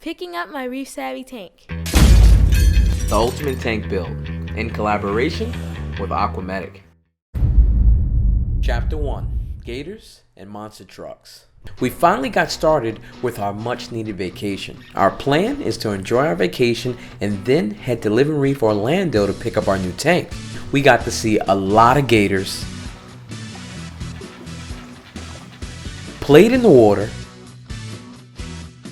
Picking up my Reef Savvy tank. The ultimate tank build in collaboration with Aquamatic. Chapter 1: Gators and Monster Trucks. We finally got started with our much needed vacation. Our plan is to enjoy our vacation and then head to Living Reef Orlando to pick up our new tank. We got to see a lot of gators, played in the water.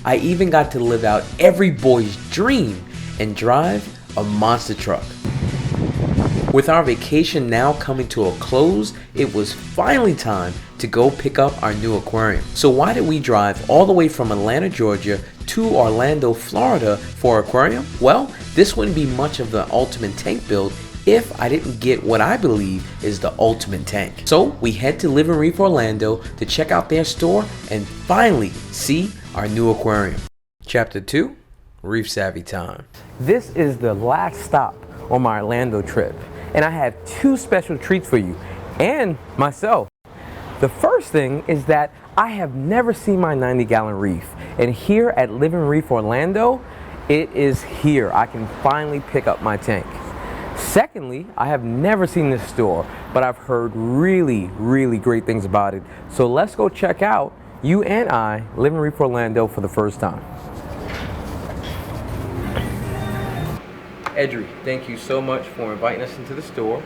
I even got to live out every boy's dream and drive a monster truck. With our vacation now coming to a close, it was finally time to go pick up our new aquarium. So why did we drive all the way from Atlanta, Georgia to Orlando, Florida for aquarium? Well, this wouldn't be much of the ultimate tank build if I didn't get what I believe is the ultimate tank. So we head to Living Reef Orlando to check out their store and finally see our new aquarium. Chapter 2: Reef Savvy time. This is the last stop on my Orlando trip, and I have two special treats for you and myself. The first thing is that I have never seen my 90-gallon reef, and here at Living Reef Orlando, it is here. I can finally pick up my tank. Secondly, I have never seen this store, but I've heard really great things about it. So let's go check out, you and I, Living Reef Orlando for the first time. Edry, thank you so much for inviting us into the store.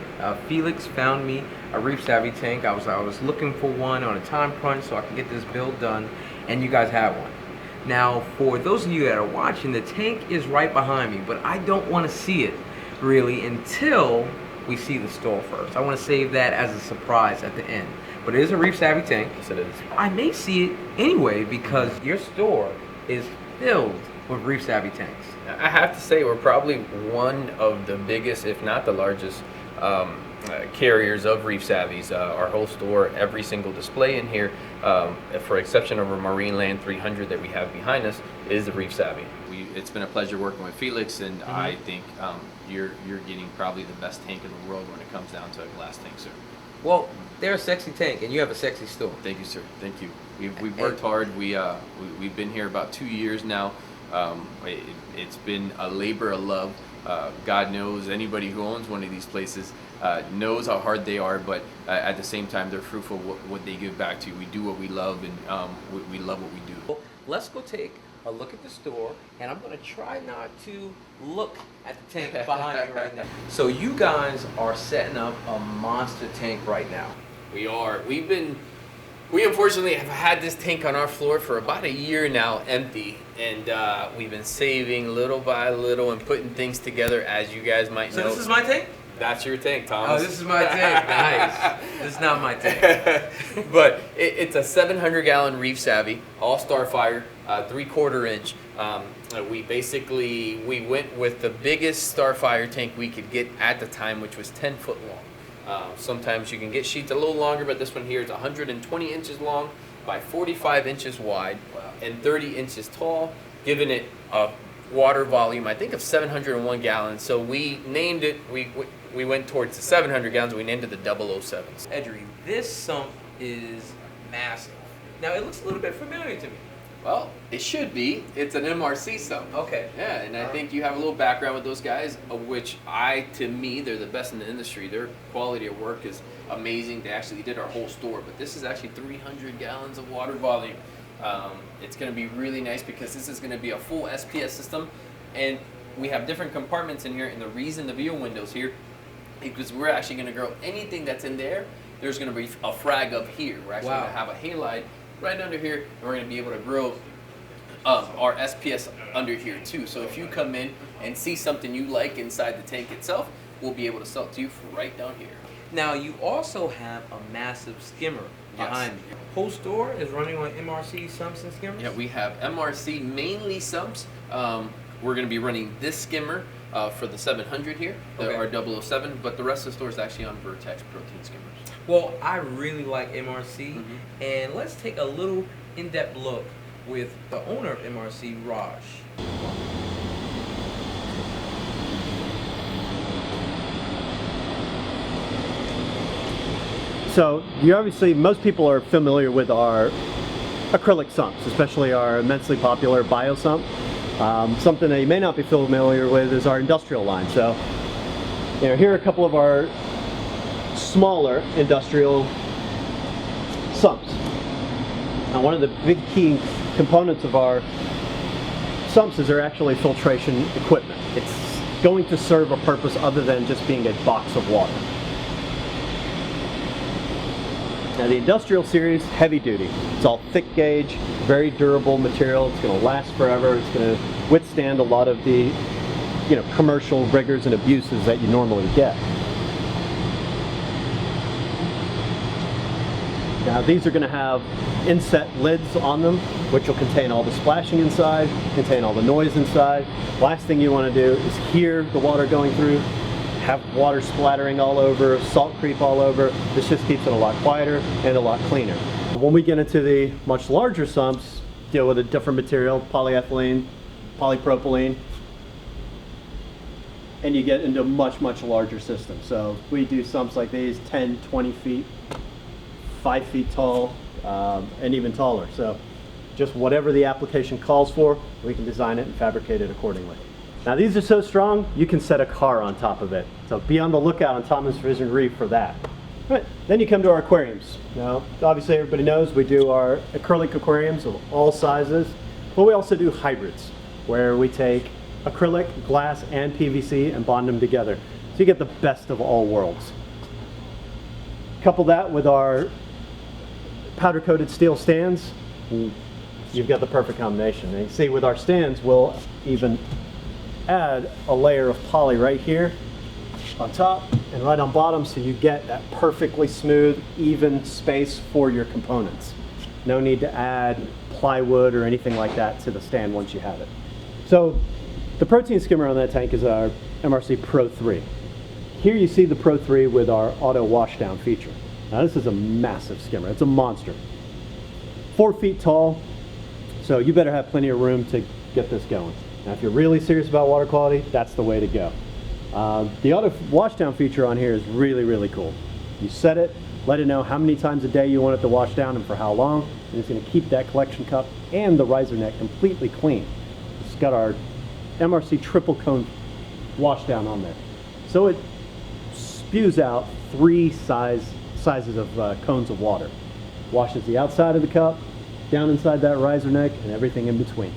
Felix found me a Reef Savvy tank. I was looking for one on a time crunch so I can get this build done, and you guys have one. Now, for those of you that are watching, the tank is right behind me, but I don't want to see it really until we see the store first. I want to save that as a surprise at the end. But it is a Reef Savvy tank. Yes, it is. I may see it anyway because your store is filled with Reef Savvy tanks. I have to say we're probably one of the biggest, if not the largest, carriers of Reef Savvies. Our whole store, every single display in here, for exception of our Marineland 300 that we have behind us, is the Reef Savvy. It's been a pleasure working with Felix, and I think you're getting probably the best tank in the world when it comes down to a glass tank, sir. Well, they're a sexy tank, and you have a sexy store. Thank you, sir. Thank you. We've worked hard. We've been here about 2 years now. It's been a labor of love. God knows anybody who owns one of these places knows how hard they are, but at the same time, they're fruitful what they give back to you. We do what we love, and we love what we do. Well, let's go take a look at the store, and I'm going to try not to look at the tank behind me right now. So you guys are setting up a monster tank right now. We are. We unfortunately have had this tank on our floor for about a year now, empty, and we've been saving little by little and putting things together, as you guys might know. So this is my tank? That's your tank, Thomas. Oh, this is my tank. Nice. This is not my tank. But it's a 700-gallon Reef Savvy, all Starfire, 3/4 inch. We went with the biggest Starfire tank we could get at the time, which was 10 foot long. Sometimes you can get sheets a little longer, but this one here is 120 inches long by 45 inches wide and 30 inches tall, giving it a water volume, I think, of 701 gallons. So we named it, we went towards the 700 gallons, we named it the 007s. Edry, this sump is massive. Now, it looks a little bit familiar to me. Well, it should be. It's an MRC sump. Okay. Yeah, and I think you have a little background with those guys, of which to me, they're the best in the industry. Their quality of work is amazing. They actually did our whole store, but this is actually 300 gallons of water volume. It's going to be really nice because this is going to be a full SPS system, and we have different compartments in here, and the reason the view window's here is because we're actually going to grow anything that's in there. There's going to be a frag up here. We're actually going to have a halide right under here, and we're going to be able to grow our SPS under here too. So if you come in and see something you like inside the tank itself, we'll be able to sell it to you right down here. Now, you also have a massive skimmer behind me. The whole store is running on MRC sumps and skimmers? Yeah, we have MRC mainly sumps. We're going to be running this skimmer for the 700 here, our 007, but the rest of the store is actually on Vertex protein skimmers. Well, I really like MRC, and let's take a little in-depth look with the owner of MRC, Raj. So you obviously, most people are familiar with our acrylic sumps, especially our immensely popular bio sump. Something that you may not be familiar with is our industrial line. So, here are a couple of our smaller industrial sumps. Now, one of the big key components of our sumps is they're actually filtration equipment. It's going to serve a purpose other than just being a box of water. Now, the industrial series, heavy duty. It's all thick gauge, very durable material. It's going to last forever. It's going to withstand a lot of the, commercial rigors and abuses that you normally get. Now, these are going to have inset lids on them, which will contain all the splashing inside, contain all the noise inside. Last thing you want to do is hear the water going through, have water splattering all over, salt creep all over. This just keeps it a lot quieter and a lot cleaner. When we get into the much larger sumps, deal with a different material, polyethylene, polypropylene, and you get into a much, much larger system. So we do sumps like these, 10, 20 feet, 5 feet tall, and even taller. So just whatever the application calls for, we can design it and fabricate it accordingly. Now, these are so strong, you can set a car on top of it. So be on the lookout on Thomas Vision Reef for that. All right, then you come to our aquariums. Now, obviously everybody knows we do our acrylic aquariums of all sizes, but we also do hybrids, where we take acrylic, glass, and PVC and bond them together. So you get the best of all worlds. Couple that with our powder-coated steel stands, you've got the perfect combination. And you see with our stands, we'll even add a layer of poly right here on top and right on bottom, so you get that perfectly smooth, even space for your components. No need to add plywood or anything like that to the stand once you have it. So the protein skimmer on that tank is our MRC Pro 3. Here you see the Pro 3 with our auto washdown feature. Now, this is a massive skimmer. It's a monster. 4 feet tall, so you better have plenty of room to get this going. Now, if you're really serious about water quality, that's the way to go. The auto washdown feature on here is really, really cool. You set it, let it know how many times a day you want it to wash down and for how long, and it's going to keep that collection cup and the riser neck completely clean. It's got our MRC triple cone washdown on there. So it spews out 3 sizes of cones of water. Washes the outside of the cup, down inside that riser neck, and everything in between.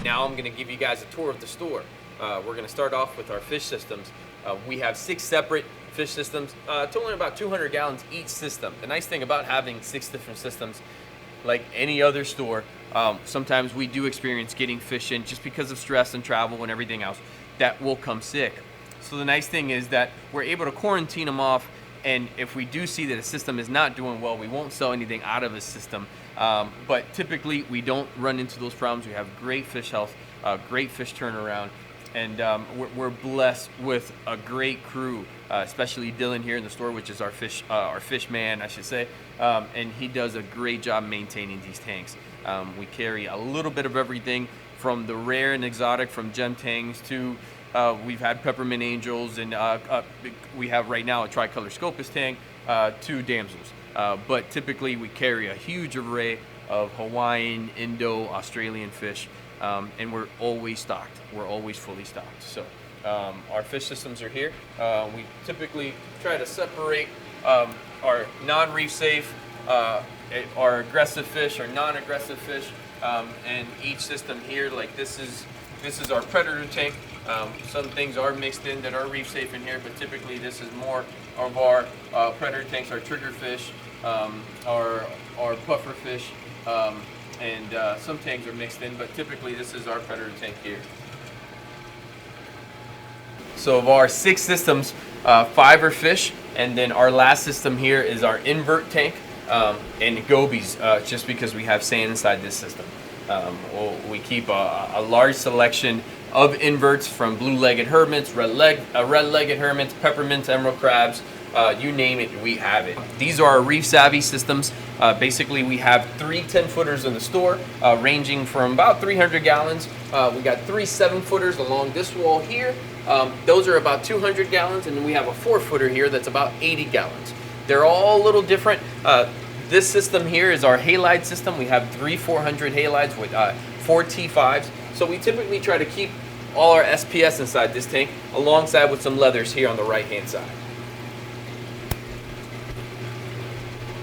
Now I'm going to give you guys a tour of the store. We're going to start off with our fish systems. We have 6 separate fish systems, totaling about 200 gallons each system. The nice thing about having 6 different systems, like any other store, sometimes we do experience getting fish in just because of stress and travel and everything else that will come sick. So the nice thing is that we're able to quarantine them off, and if we do see that a system is not doing well, we won't sell anything out of a system. But typically we don't run into those problems. We have great fish health, great fish turnaround, and we're blessed with a great crew, especially Dylan here in the store, which is our fish man, I should say, and he does a great job maintaining these tanks. We carry a little bit of everything from the rare and exotic, from gem tangs to we've had peppermint angels, and we have right now a tricolor scopus tang, 2 damsels. But typically we carry a huge array of Hawaiian, Indo, Australian fish, and we're always stocked. We're always fully stocked. So our fish systems are here. We typically try to separate our non-reef safe, our aggressive fish, our non-aggressive fish, and each system here, like this is our predator tank. Some things are mixed in that are reef safe in here, but typically this is more of our predator tanks, our trigger fish, our puffer fish, and some tanks are mixed in, but typically this is our predator tank here. So of our 6 systems, 5 are fish, and then our last system here is our invert tank, and gobies, just because we have sand inside this system. We keep a large selection of inverts, from blue-legged hermits, red-legged hermits, peppermint, emerald crabs, you name it, we have it. These are our reef savvy systems. Basically, we have 3 10-footers in the store, ranging from about 300 gallons. We got 3 7-footers along this wall here. Those are about 200 gallons, and then we have a 4-footer here that's about 80 gallons. They're all a little different. This system here is our halide system. We have 3 400 halides with 4 T5s. So we typically try to keep all our SPS inside this tank, alongside with some leathers here on the right hand side.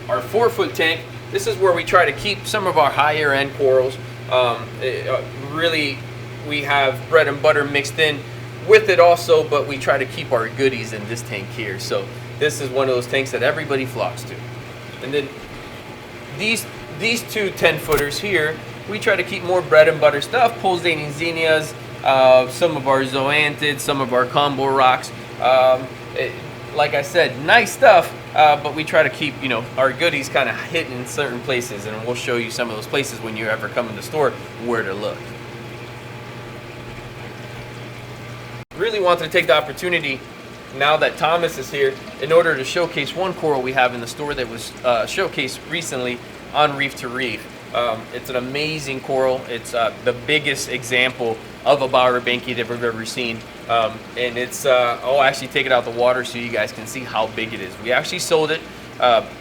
Our 4-foot tank, this is where we try to keep some of our higher end corals. Really, we have bread and butter mixed in with it also, but we try to keep our goodies in this tank here. So this is one of those tanks that everybody flocks to. And then these two 10-footers here, we try to keep more bread and butter stuff, pulsating zinnias, some of our zoanthids, some of our combo rocks. Like I said, nice stuff, but we try to keep, you know, our goodies kind of hidden in certain places, and we'll show you some of those places when you ever come in the store where to look. Really wanted to take the opportunity now that Thomas is here in order to showcase one coral we have in the store that was showcased recently on Reef to Reef. It's an amazing coral. It's the biggest example of a bower banky that we've ever seen. And it's, I'll actually take it out of the water so you guys can see how big it is. We actually sold it,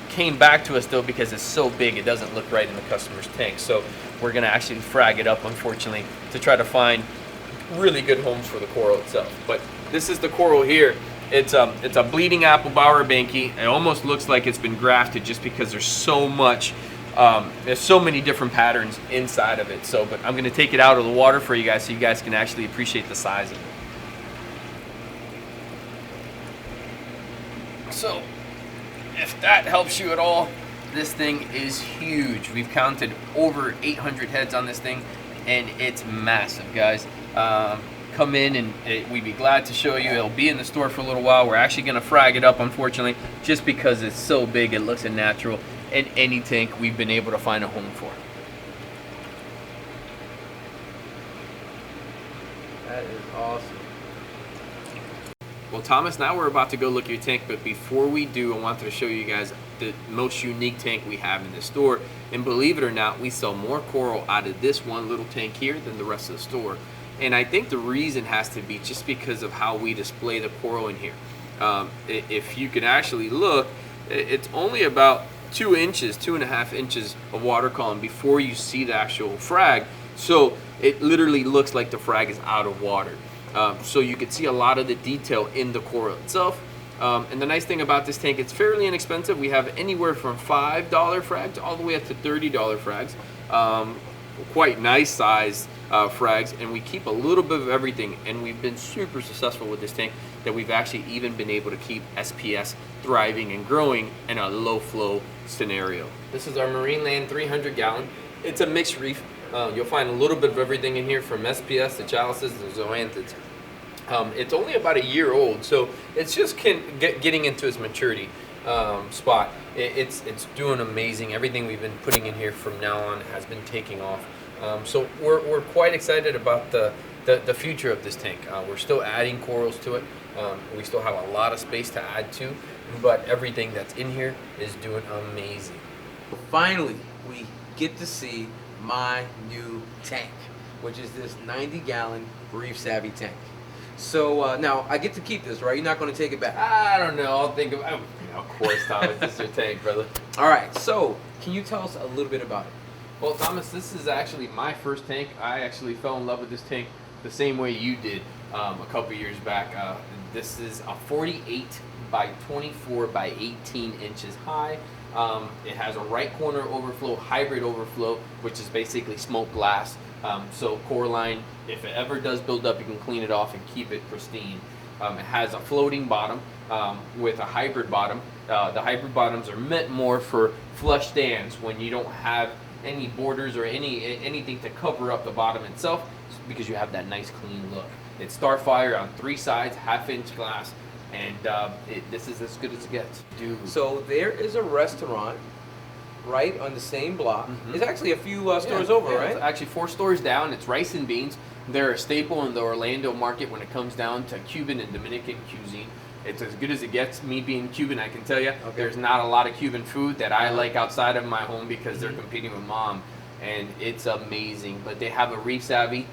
came back to us though because it's so big it doesn't look right in the customer's tank. So we're gonna actually frag it up, unfortunately, to try to find really good homes for the coral itself. But this is the coral here. It's a bleeding apple bower banky. It almost looks like it's been grafted just because there's so much, there's so many different patterns inside of it. So, but I'm gonna take it out of the water for you guys so you guys can actually appreciate the size of it. So, if that helps you at all, this thing is huge. We've counted over 800 heads on this thing, and it's massive, guys. Come in and we'd be glad to show you. It'll be in the store for a little while. We're actually gonna frag it up, unfortunately, just because it's so big. It looks unnatural in any tank we've been able to find a home for. That is awesome. Well, Thomas, now we're about to go look at your tank, but before we do, I wanted to show you guys the most unique tank we have in the store. And believe it or not, we sell more coral out of this one little tank here than the rest of the store. And I think the reason has to be just because of how we display the coral in here. If you can actually look, it's only about 2 inches, 2.5 inches of water column before you see the actual frag. So it literally looks like the frag is out of water. So you can see a lot of the detail in the coral itself. And the nice thing about this tank, it's fairly inexpensive. We have anywhere from $5 frags all the way up to $30 frags. Quite nice size frags, and we keep a little bit of everything, and we've been super successful with this tank that we've actually even been able to keep SPS thriving and growing in a low flow scenario. This is our Marine Land 300 gallon. It's a mixed reef. You'll find a little bit of everything in here, from SPS to chalices to zoanthids. It's only about a year old, so it's just getting into its maturity spot. It's doing amazing. Everything we've been putting in here from now on has been taking off. So we're quite excited about the future of this tank. We're still adding corals to it. We still have a lot of space to add to, but everything that's in here is doing amazing. Finally, we get to see my new tank, which is this 90-gallon Reef Savvy tank. So now I get to keep this, right? You're not going to take it back? I don't know. I'll think of course, Thomas. This is your tank, brother. All right. So can you tell us a little bit about it? Well, Thomas, this is actually my first tank. I actually fell in love with this tank the same way you did a couple years back. This is a 48 by 24 by 18 inches high. It has a right corner overflow, hybrid overflow, which is basically smoked glass. So Coraline, if it ever does build up, you can clean it off and keep it pristine. It has a floating bottom with a hybrid bottom. The hybrid bottoms are meant more for flush stands when you don't have any borders or anything to cover up the bottom itself, because you have that nice clean look. It's Starfire on 3 sides, 1/2 inch glass, and this is as good as it gets. Dude. So there is a restaurant right on the same block. Mm-hmm. It's actually a few stores over, right? It's actually 4 stores down. It's Rice and Beans. They're a staple in the Orlando market when it comes down to Cuban and Dominican cuisine. It's as good as it gets. Me being Cuban, I can tell you, there's not a lot of Cuban food that I like outside of my home because they're competing with mom, and it's amazing. But they have a Reef Savvy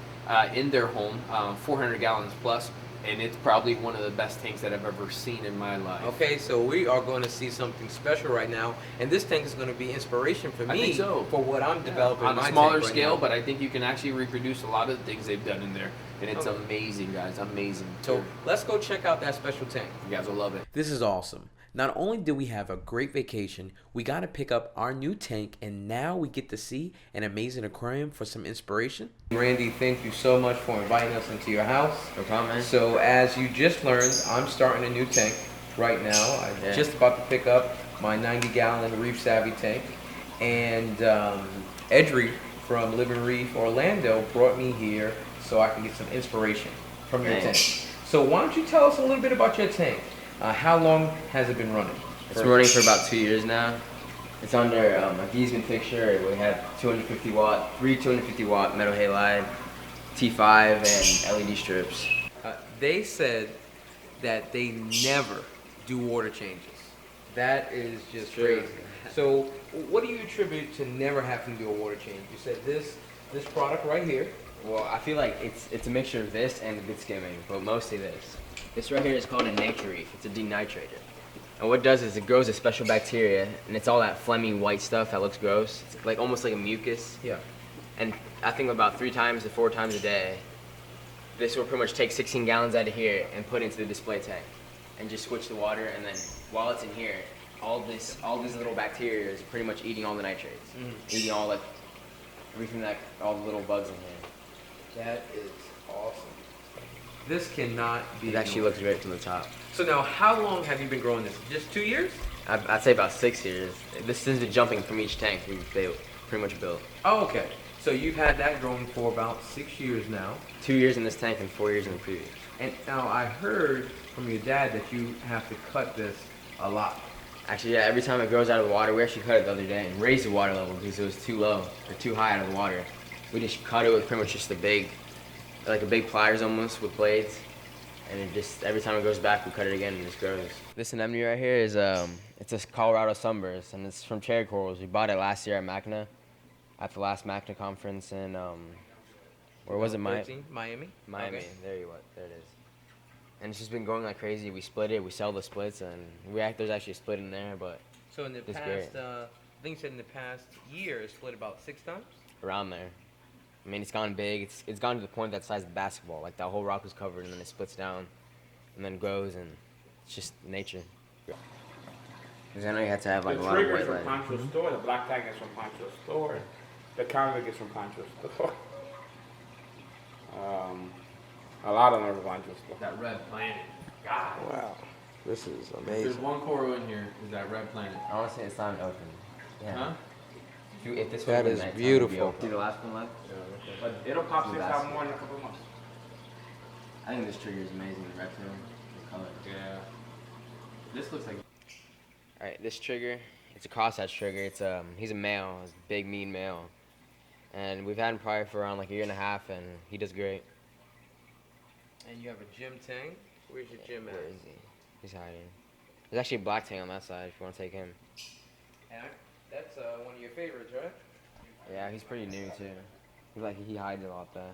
in their home, 400 gallons plus, and it's probably one of the best tanks that I've ever seen in my life. Okay, so we are going to see something special right now, and this tank is going to be inspiration for me I think so. for what I'm developing on my a smaller tank right scale, now. but I think you can actually reproduce a lot of the things they've done in there, and it's amazing, guys, amazing. So let's go check out that special tank. You guys will love it. This is awesome. Not only did we have a great vacation, we got to pick up our new tank, and now we get to see an amazing aquarium for some inspiration. Randy, thank you so much for inviting us into your house. No problem, man. So as you just learned, I'm starting a new tank right now. I'm just about to pick up my 90-gallon Reef Savvy tank, and Edry from Living Reef Orlando brought me here so I can get some inspiration from your tank. So why don't you tell us a little bit about your tank? How long has it been running? It's been running for about 2 years now. It's under a Giesman fixture. We have 250 watt, three 250 watt metal halide, T5, and LED strips. They said that they never do water changes. That is just crazy. So what do you attribute to never having to do a water change? You said this product right here. Well, I feel like it's a mixture of this and the good skimming, but mostly this. This right here is called a nature reef. It's a denitrator. And what it does is it grows a special bacteria, and it's all that phlegmy white stuff that looks gross. It's like almost like a mucus. Yeah. And I think about 3 to 4 times a day, this will pretty much take 16 gallons out of here and put it into the display tank, and just switch the water. And then while it's in here, all these little bacteria is pretty much eating all the nitrates, eating all everything all the little bugs in here. That is awesome. This cannot be. It actually looks great from the top. So now, how long have you been growing this? Just 2 years? I'd say about 6 years. This is the jumping from each tank they pretty much built. Oh, okay. So you've had that growing for about 6 years now. 2 years in this tank and 4 years in the previous. And now I heard from your dad that you have to cut this a lot. Actually, yeah, every time it grows out of the water, we actually cut it the other day and raised the water level because it was too low or too high out of the water. We just cut it with pretty much just a big pliers almost with blades. And it just, every time it goes back, we cut it again and it just grows. This anemone right here is, it's a Colorado sunburst, and it's from cherry corals. We bought it last year at MACNA, at the last MACNA conference in, where was it, Miami? Miami, Okay. there it is. And it's just been growing like crazy. We split it, we sell the splits, and there's actually a split in there, but So in the It's past, great. I think you said in the past year, it's split about 6 times? around there. I mean, it's gone big. It's gone to the point that size of basketball. Like, that whole rock was covered, and then it splits down, and then grows, and it's just nature. Because I know you have to have, like, The a lot of trigger is white from light. Poncho Store, the black tag is from Poncho Store, the counter is from Poncho Store. A lot of them are from Poncho Store. That red planet. God. Wow, this is There's amazing. one coral in here. Is that red planet? I want to say it's time to open. Yeah. Huh? If this That was is nighttime, it'd be beautiful. open. See the last one left? But it'll pop Ooh, 6 that's- out more in a couple of months. I think this trigger is amazing. The red tone, the color. Yeah. This looks like. All right, this trigger, it's a crosshatch trigger. It's he's a male, he's a big mean male, and we've had him probably for around like a year and a half, and he does great. And you have a gym tank? Where's your gym Where at? is he? He's hiding. There's actually a black tank on that side if you want to take him. And that's one of your favorites, right? Yeah, he's pretty new too. He hides a lot there.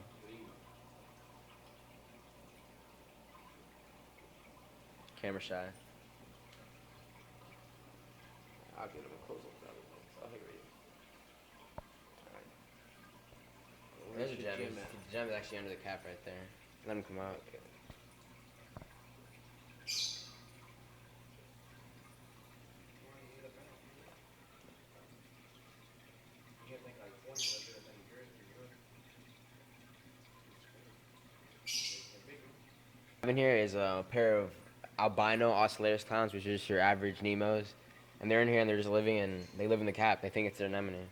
Camera shy. I'll get him a close up. Oh, here he is. Alright. There's a Where's your gem. at? The gem is actually under the cap right there. Let him come out. In here is a pair of albino oscillatus clowns, which are just your average Nemos. And they're in here and they're just living in, they live in the cap. They think it's their anemone.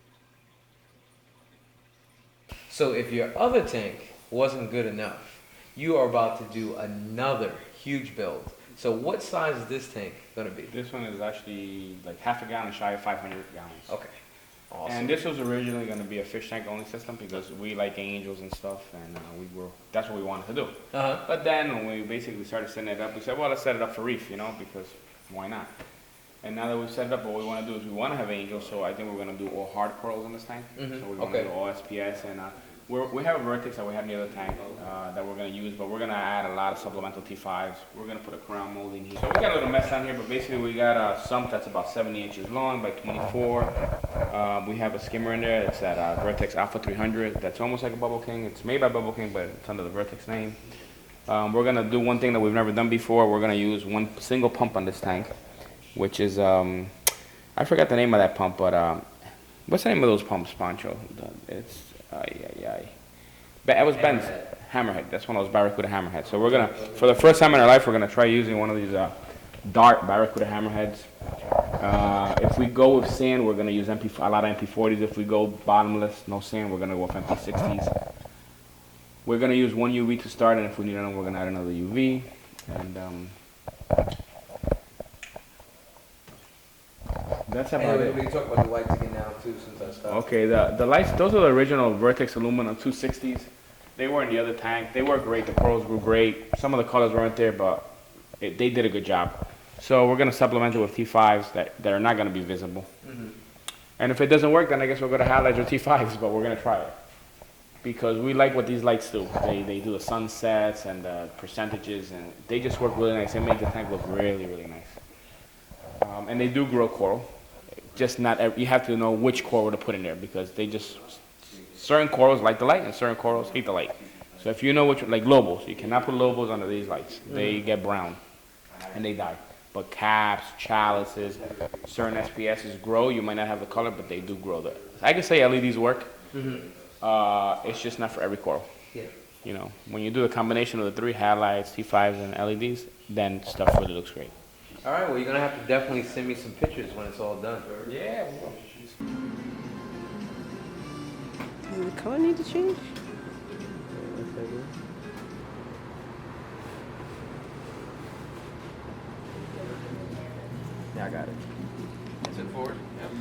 So if your other tank wasn't good enough, you are about to do another huge build. So what size is this tank gonna be? This one is actually like half a gallon shy of 500 gallons. Okay, awesome. And this was originally going to be a fish tank only system because we like angels and stuff, and that's what we wanted to do. Uh-huh. But then when we basically started setting it up, we said, well, let's set it up for Reef, because why not? And now that we've set it up, what we want to do is we want to have angels, so I think we're going to do all hard corals in this tank. Mhm, So we're going okay. to do all SPS, and We have a vertex that we have in the other tank that we're gonna use, but we're gonna add a lot of supplemental T5s. We're gonna put a crown molding here. So we got a little mess down here, but basically we got a sump that's about 70 inches long by 24. We have a skimmer in there. It's that Vertex Alpha 300. That's almost like a Bubble King. It's made by Bubble King, but it's under the Vertex name. We're gonna do one thing that we've never done before. We're gonna use one single pump on this tank, which is I forgot the name of that pump, but what's the name of those pumps, Pancho? It's it was Ben's Hammerhead. That's one of those Barracuda Hammerheads. So we're gonna, for the first time in our life, we're gonna try using one of these Dart Barracuda Hammerheads. If we go with sand, we're gonna use a lot of MP40s. If we go bottomless, no sand, we're gonna go with MP60s. We're gonna use one UV to start, and if we need another, we're gonna add another UV. And that's about it. We can talk about the lights again now too, since I stopped. Okay, the lights, those are the original Vertex aluminum 260s. They were in the other tank. They were great. The corals grew great. Some of the colors weren't there, but they did a good job. So we're going to supplement it with T5s that are not going to be visible. Mm-hmm. And if it doesn't work, then I guess we're going to highlight your T5s, but we're going to try it. Because we like what these lights do. They do the sunsets and the percentages, and they just work really nice. They make the tank look really, really nice. And they do grow coral. Just not, you have to know which coral to put in there, because they just, certain corals like the light and certain corals hate the light. So if you know which, like lobos, you cannot put lobos under these lights. They get brown and they die. But caps, chalices, certain SPSs grow. You might not have the color, but they do grow. I can say LEDs work. Mm-hmm. It's just not for every coral. Yeah. You know, when you do the combination of the three, halides, T5s, and LEDs, then stuff really looks great. All right, well, you're going to have to definitely send me some pictures when it's all done. Yeah. Does the color need to change? Yeah, I got it. Is it forward? Yep.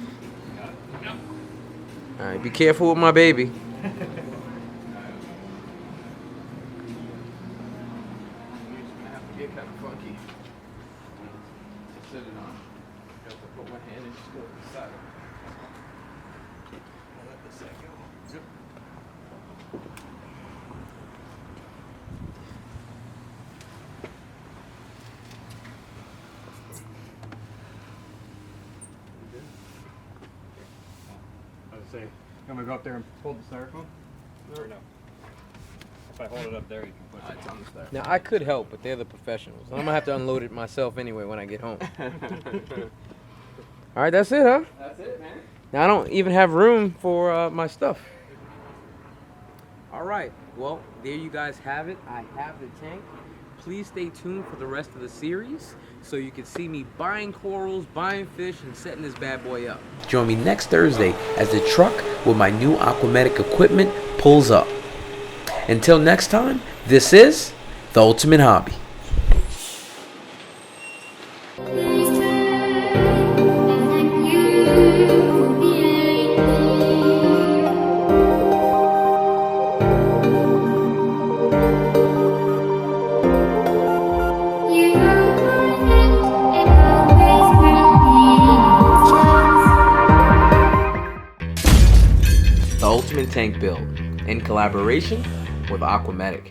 Got it. Yep. All right, be careful with my baby. It's gonna have to get kind of funky. To sit it on. You have to put one hand and just go to the side. Let the side go. Yep. I was saying, I'm gonna go up there and pull the styrofoam? Or no? If I hold it up there, you can push it. It's on the styrofoam. Now, I could help, but they're the professionals. I'm going to have to unload it myself anyway when I get home. All right, that's it, huh? That's it, man. Now, I don't even have room for my stuff. All right, well, there you guys have it. I have the tank. Please stay tuned for the rest of the series so you can see me buying corals, buying fish, and setting this bad boy up. Join me next Thursday as the truck with my new aquatic equipment pulls up. Until next time, this is The Ultimate Hobby. The Ultimate Tank Build, in collaboration with Aquamatic.